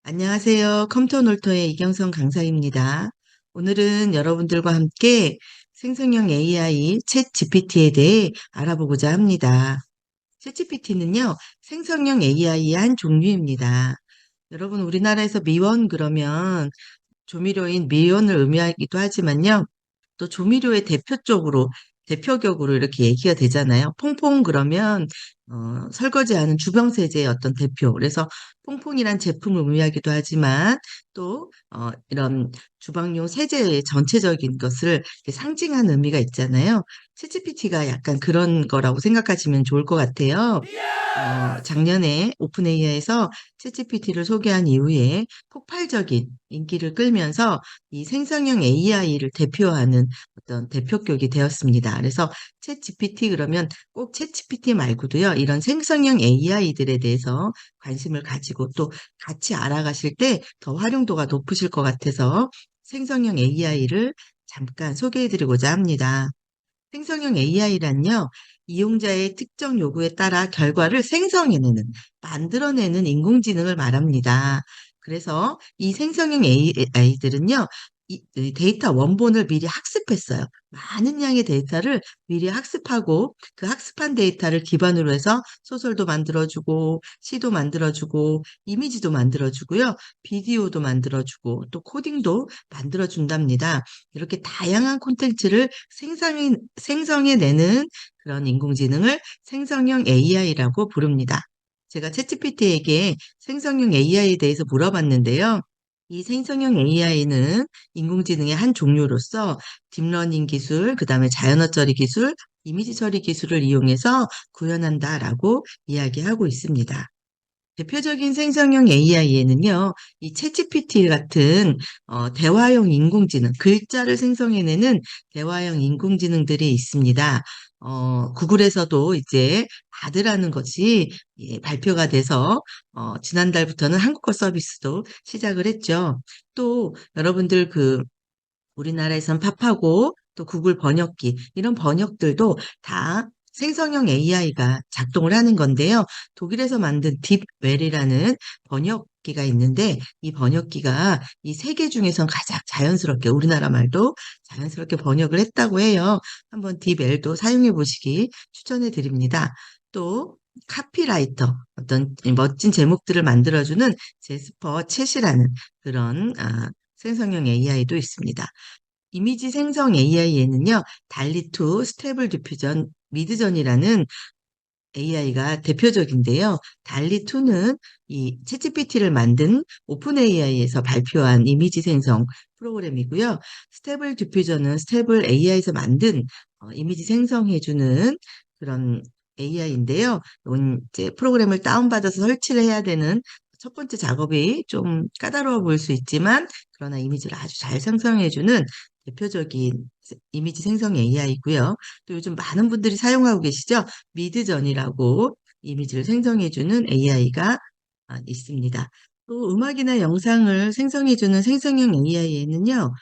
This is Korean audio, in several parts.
안녕하세요. 컴퓨터 놀토의 이경선 강사입니다. 오늘은 여러분들과 함께 생성형 AI 챗 GPT에 대해 알아보고자 합니다. 챗 GPT는요, 생성형 AI의 한 종류입니다. 여러분, 우리나라에서 미원 그러면 조미료인 미원을 의미하기도 하지만요, 또 조미료의 대표격으로 이렇게 얘기가 되잖아요. 퐁퐁 그러면 설거지하는 주방세제의 어떤 대표. 그래서 퐁퐁이란 제품을 의미하기도 하지만 또 이런 주방용 세제의 전체적인 것을 이렇게 상징하는 의미가 있잖아요. 챗GPT가 약간 그런 거라고 생각하시면 좋을 것 같아요. 작년에 오픈 AI에서 챗GPT를 소개한 이후에 폭발적인 인기를 끌면서 이 생성형 AI를 대표하는 어떤 대표격이 되었습니다. 그래서 챗GPT 그러면 꼭 챗GPT 말고도요, 이런 생성형 AI들에 대해서 관심을 가지고 또 같이 알아가실 때 더 활용도가 높으실 것 같아서 생성형 AI를 잠깐 소개해드리고자 합니다. 생성형 AI란요, 이용자의 특정 요구에 따라 결과를 만들어내는 인공지능을 말합니다. 그래서 이 생성형 AI들은요, 이 데이터 원본을 미리 학습했어요. 많은 양의 데이터를 미리 학습하고 그 학습한 데이터를 기반으로 해서 소설도 만들어주고, 시도 만들어주고, 이미지도 만들어주고요, 비디오도 만들어주고, 또 코딩도 만들어준답니다. 이렇게 다양한 콘텐츠를 생성해내는 그런 인공지능을 생성형 AI라고 부릅니다. 제가 챗GPT에게 생성형 AI에 대해서 물어봤는데요. 이 생성형 AI는 인공지능의 한 종류로서 딥러닝 기술, 그 다음에 자연어 처리 기술, 이미지 처리 기술을 이용해서 구현한다라고 이야기하고 있습니다. 대표적인 생성형 AI에는요, 이 챗GPT 같은 대화형 인공지능, 글자를 생성해내는 대화형 인공지능들이 있습니다. 구글에서도 이제 바드라는 것이 발표가 돼서 지난달부터는 한국어 서비스도 시작을 했죠. 또 여러분들 우리나라에선 팝하고 또 구글 번역기 이런 번역들도 다 생성형 AI가 작동을 하는 건데요. 독일에서 만든 딥웰이라는 번역기가 있는데 이 번역기가 이 세 개 중에선 가장 자연스럽게 우리나라 말도 자연스럽게 번역을 했다고 해요. 한번 딥웰도 사용해 보시기 추천해 드립니다. 또 카피라이터 어떤 멋진 제목들을 만들어주는 제스퍼 챗이라는 그런 생성형 AI도 있습니다. 이미지 생성 AI에는요, 달리2, 스테이블 디퓨전, 미드전이라는 AI가 대표적인데요. 달리2는 이 챗GPT를 만든 오픈 AI에서 발표한 이미지 생성 프로그램이고요. 스테이블 디퓨전은 스테이블 AI에서 만든 이미지 생성해주는 그런 AI인데요. 이제 프로그램을 다운받아서 설치를 해야 되는 첫 번째 작업이 좀 까다로워 보일 수 있지만, 그러나 이미지를 아주 잘 생성해주는 대표적인 이미지 생성 AI고요. 또 요즘 많은 분들이 사용하고 계시죠? 미드전이라고 이미지를 생성해주는 AI가 있습니다. 또 음악이나 영상을 생성해주는 생성형 AI에는요,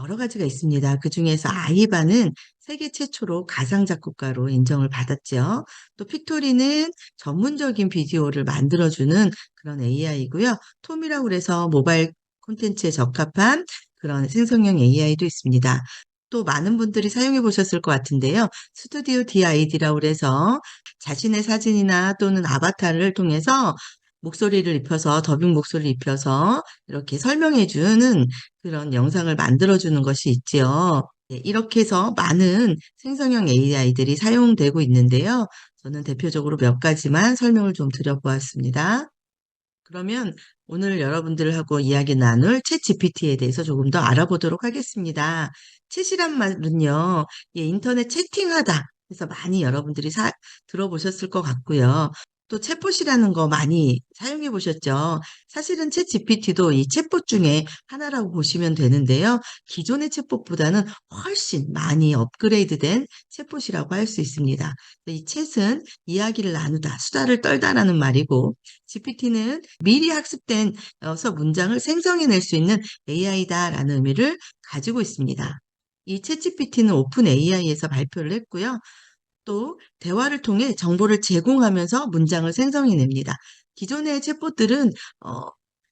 여러 가지가 있습니다. 그중에서 아이바는 세계 최초로 가상 작곡가로 인정을 받았죠. 또 픽토리는 전문적인 비디오를 만들어주는 그런 AI고요. 톰이라고 그래서 모바일 콘텐츠에 적합한 그런 생성형 AI도 있습니다. 또 많은 분들이 사용해 보셨을 것 같은데요. 스튜디오 DID라고 그래서 자신의 사진이나 또는 아바타를 통해서 목소리를 입혀서 더빙 목소리를 입혀서 이렇게 설명해 주는 그런 영상을 만들어주는 것이 있지요. 네, 이렇게 해서 많은 생성형 AI들이 사용되고 있는데요. 저는 대표적으로 몇 가지만 설명을 좀 드려보았습니다. 그러면 오늘 여러분들하고 이야기 나눌 챗 GPT에 대해서 조금 더 알아보도록 하겠습니다. 챗이란 말은요, 인터넷 채팅하다. 그래서 많이 여러분들이 들어보셨을 것 같고요. 또 챗봇이라는 거 많이 사용해 보셨죠? 사실은 챗 GPT도 이 챗봇 중에 하나라고 보시면 되는데요. 기존의 챗봇보다는 훨씬 많이 업그레이드된 챗봇이라고 할 수 있습니다. 이 챗은 이야기를 나누다, 수다를 떨다라는 말이고, GPT는 미리 학습된서 문장을 생성해낼 수 있는 AI다라는 의미를 가지고 있습니다. 이 챗GPT는 오픈 AI에서 발표를 했고요. 또 대화를 통해 정보를 제공하면서 문장을 생성해냅니다. 기존의 챗봇들은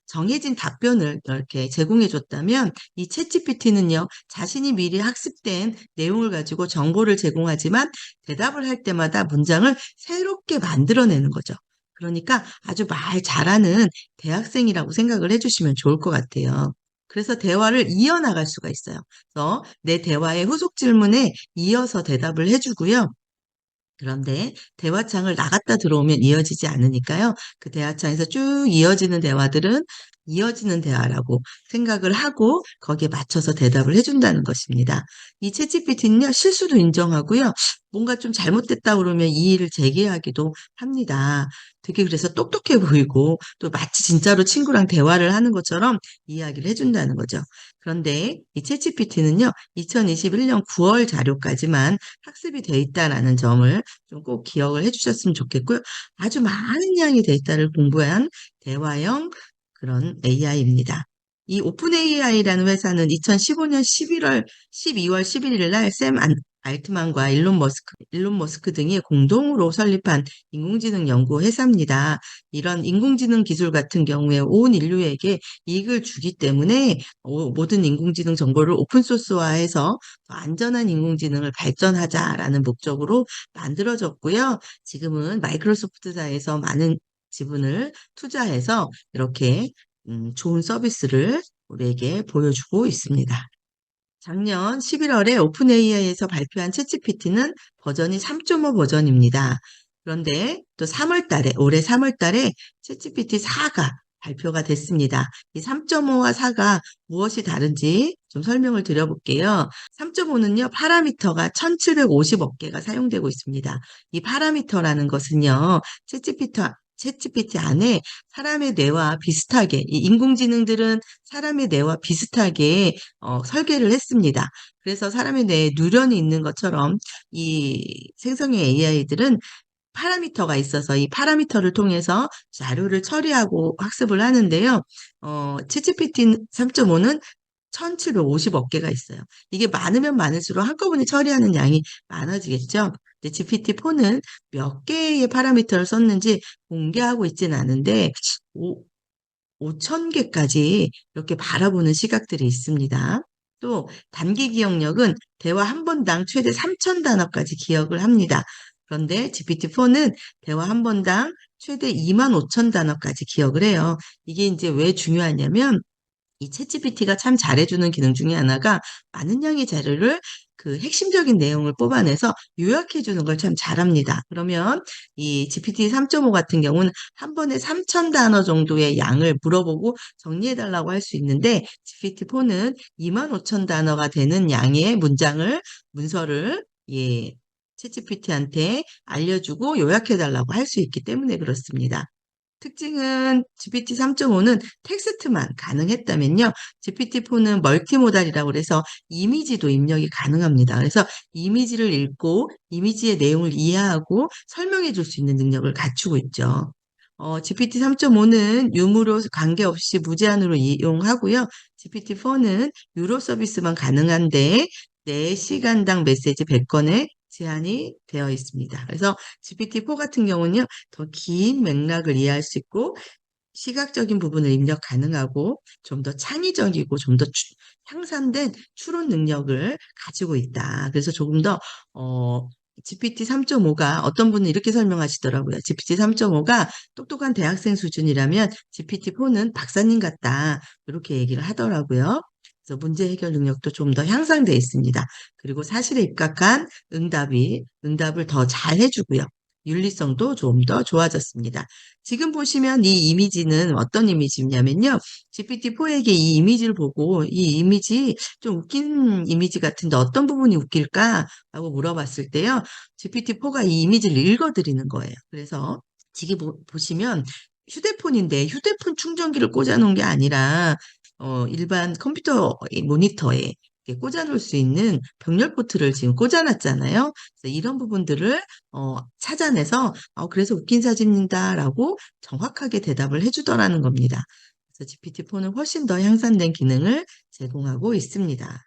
정해진 답변을 이렇게 제공해 줬다면 이 챗GPT는요, 자신이 미리 학습된 내용을 가지고 정보를 제공하지만 대답을 할 때마다 문장을 새롭게 만들어내는 거죠. 그러니까 아주 말 잘하는 대학생이라고 생각을 해주시면 좋을 것 같아요. 그래서 대화를 이어나갈 수가 있어요. 그래서 내 대화의 후속 질문에 이어서 대답을 해주고요. 그런데 대화창을 나갔다 들어오면 이어지지 않으니까요. 그 대화창에서 쭉 이어지는 대화들은 이어지는 대화라고 생각을 하고 거기에 맞춰서 대답을 해준다는 것입니다. 이 챗GPT는요, 실수도 인정하고요. 뭔가 좀 잘못됐다 그러면 이의를 제기하기도 합니다. 되게 그래서 똑똑해 보이고 또 마치 진짜로 친구랑 대화를 하는 것처럼 이야기를 해준다는 거죠. 그런데 이 챗GPT는요, 2021년 9월 자료까지만 학습이 돼 있다라는 점을 좀 꼭 기억을 해주셨으면 좋겠고요. 아주 많은 양의 데이터를 공부한 대화형 그런 AI입니다. 이 오픈 AI라는 회사는 2015년 12월 11일 날 샘 알트만과 일론 머스크 등이 공동으로 설립한 인공지능 연구 회사입니다. 이런 인공지능 기술 같은 경우에 온 인류에게 이익을 주기 때문에 모든 인공지능 정보를 오픈소스화해서 더 안전한 인공지능을 발전하자라는 목적으로 만들어졌고요. 지금은 마이크로소프트사에서 많은 지분을 투자해서 이렇게 좋은 서비스를 우리에게 보여주고 있습니다. 작년 11월에 오픈 AI에서 발표한 챗GPT는 버전이 3.5 버전입니다. 그런데 또 올해 3월 달에 챗GPT 4가 발표가 됐습니다. 이 3.5와 4가 무엇이 다른지 좀 설명을 드려볼게요. 3.5는요, 파라미터가 1750억 개가 사용되고 있습니다. 이 파라미터라는 것은요, 챗GPT 안에 사람의 뇌와 비슷하게, 이 인공지능들은 사람의 뇌와 비슷하게 설계를 했습니다. 그래서 사람의 뇌에 누런이 있는 것처럼 이 생성형 AI들은 파라미터가 있어서 이 파라미터를 통해서 자료를 처리하고 학습을 하는데요. 챗GPT 3.5는 1750억 개가 있어요. 이게 많으면 많을수록 한꺼번에 처리하는 양이 많아지겠죠. 근데 GPT-4는 몇 개의 파라미터를 썼는지 공개하고 있지는 않은데 5천 개까지 이렇게 바라보는 시각들이 있습니다. 또 단기 기억력은 대화 한 번당 최대 3천 단어까지 기억을 합니다. 그런데 GPT-4는 대화 한 번당 최대 2만 5천 단어까지 기억을 해요. 이게 이제 왜 중요하냐면 이 챗GPT가 참 잘해주는 기능 중에 하나가 많은 양의 자료를 그 핵심적인 내용을 뽑아내서 요약해주는 걸 참 잘합니다. 그러면 이 GPT 3.5 같은 경우는 한 번에 3천 단어 정도의 양을 물어보고 정리해달라고 할 수 있는데 GPT-4는 2만 5천 단어가 되는 양의 문서를 챗GPT한테 알려주고 요약해달라고 할 수 있기 때문에 그렇습니다. 특징은 GPT 3.5는 텍스트만 가능했다면요. GPT-4는 멀티모달이라고 해서 이미지도 입력이 가능합니다. 그래서 이미지를 읽고 이미지의 내용을 이해하고 설명해 줄 수 있는 능력을 갖추고 있죠. GPT 3.5는 유무로 관계없이 무제한으로 이용하고요. GPT-4는 유료 서비스만 가능한데 4시간당 메시지 100건에 제한이 되어 있습니다. 그래서 GPT-4 같은 경우는요, 더 긴 맥락을 이해할 수 있고, 시각적인 부분을 입력 가능하고, 좀 더 창의적이고, 좀 더 향상된 추론 능력을 가지고 있다. 그래서 조금 더, GPT 3.5가 어떤 분은 이렇게 설명하시더라고요. GPT 3.5가 똑똑한 대학생 수준이라면 GPT-4는 박사님 같다. 이렇게 얘기를 하더라고요. 그래서 문제 해결 능력도 좀 더 향상되어 있습니다. 그리고 사실에 입각한 응답을 더 잘 해주고요. 윤리성도 좀 더 좋아졌습니다. 지금 보시면 이 이미지는 어떤 이미지냐면요. GPT-4에게 이 이미지를 보고 이 이미지 좀 웃긴 이미지 같은데 어떤 부분이 웃길까? 라고 물어봤을 때요. GPT-4가 이 이미지를 읽어드리는 거예요. 그래서 지금 보시면 휴대폰인데 휴대폰 충전기를 꽂아놓은 게 아니라 일반 컴퓨터 모니터에 꽂아놓을 수 있는 병렬 포트를 지금 꽂아놨잖아요. 그래서 이런 부분들을 찾아내서 그래서 웃긴 사진이다라고 정확하게 대답을 해주더라는 겁니다. 그래서 GPT-4는 훨씬 더 향상된 기능을 제공하고 있습니다.